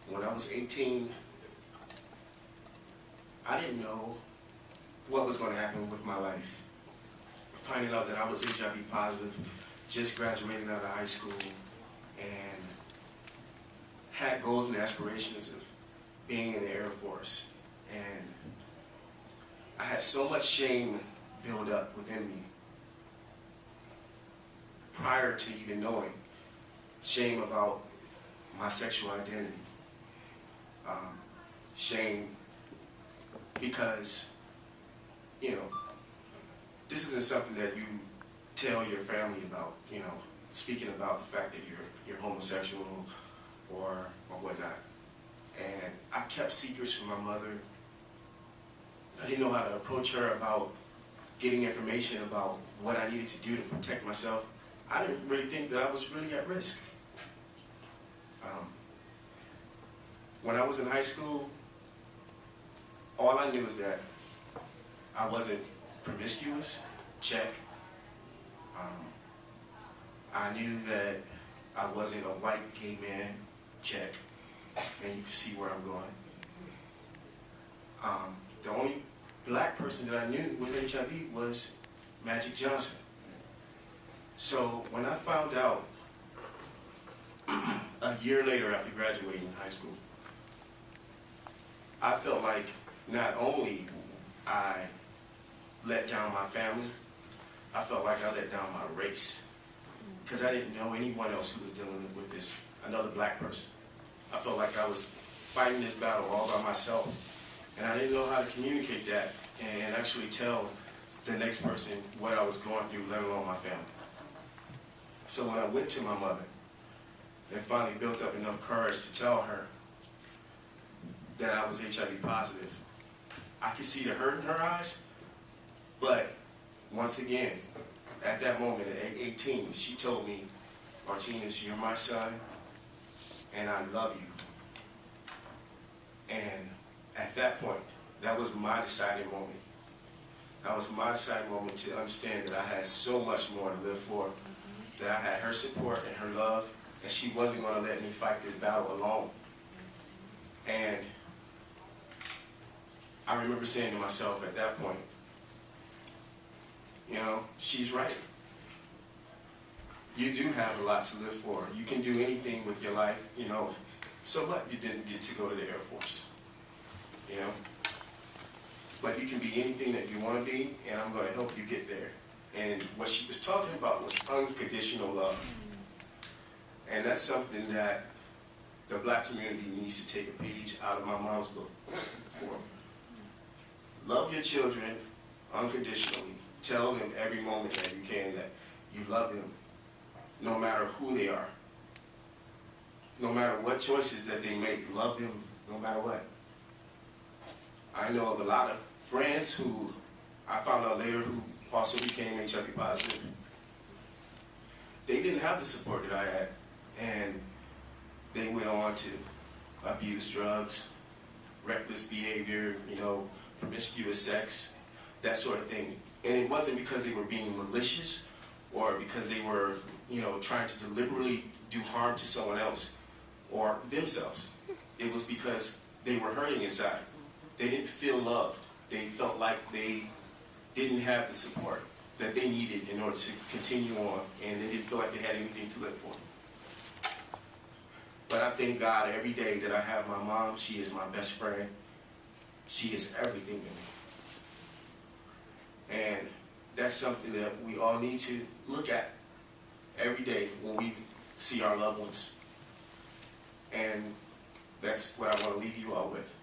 When I was 18, I didn't know what was going to happen with my life. Finding out that I was HIV positive, just graduating out of high school, and had goals and aspirations of being in the Air Force. And I had so much shame build up within me prior to even knowing. Shame about my sexual identity. Shame because, you know, this isn't something that you tell your family about, you know, speaking about the fact that you're homosexual or whatnot. And I kept secrets from my mother. I didn't know how to approach her about getting information about what I needed to do to protect myself. I didn't really think that I was really at risk. When I was in high school, all I knew is that I wasn't promiscuous, check. I knew that I wasn't a white gay man, check. And you can see where I'm going. The only black person that I knew with HIV was Magic Johnson. So when I found out a year later after graduating high school, I felt like not only I let down my family, I felt like I let down my race. Because I didn't know anyone else who was dealing with this, another black person. I felt like I was fighting this battle all by myself. And I didn't know how to communicate that and actually tell the next person what I was going through, let alone my family. So when I went to my mother and finally built up enough courage to tell her that I was HIV positive, I could see the hurt in her eyes, but once again, at that moment at 18, she told me, Marteniz, you're my son, and I love you. And at that point, that was my deciding moment. That was my deciding moment to understand that I had so much more to live for, that I had her support and her love, and she wasn't going to let me fight this battle alone. And I remember saying to myself at that point, you know, she's right. You do have a lot to live for. You can do anything with your life, you know. So what? You didn't get to go to the Air Force, you know. But you can be anything that you want to be, and I'm going to help you get there. And what she was talking about was unconditional love. And that's something that the black community needs to take a page out of my mom's book for. Love your children unconditionally. Tell them every moment that you can that you love them, no matter who they are. No matter what choices that they make, love them no matter what. I know of a lot of friends who I found out later who also became HIV positive. They didn't have the support that I had, and they went on to abuse drugs, reckless behavior, you know, promiscuous sex, that sort of thing. And it wasn't because they were being malicious or because they were, you know, trying to deliberately do harm to someone else or themselves. It was because they were hurting inside. They didn't feel loved. They felt like they didn't have the support that they needed in order to continue on, and they didn't feel like they had anything to live for. But I thank God every day that I have my mom. She is my best friend. She is everything to me. And that's something that we all need to look at every day when we see our loved ones. And that's what I want to leave you all with.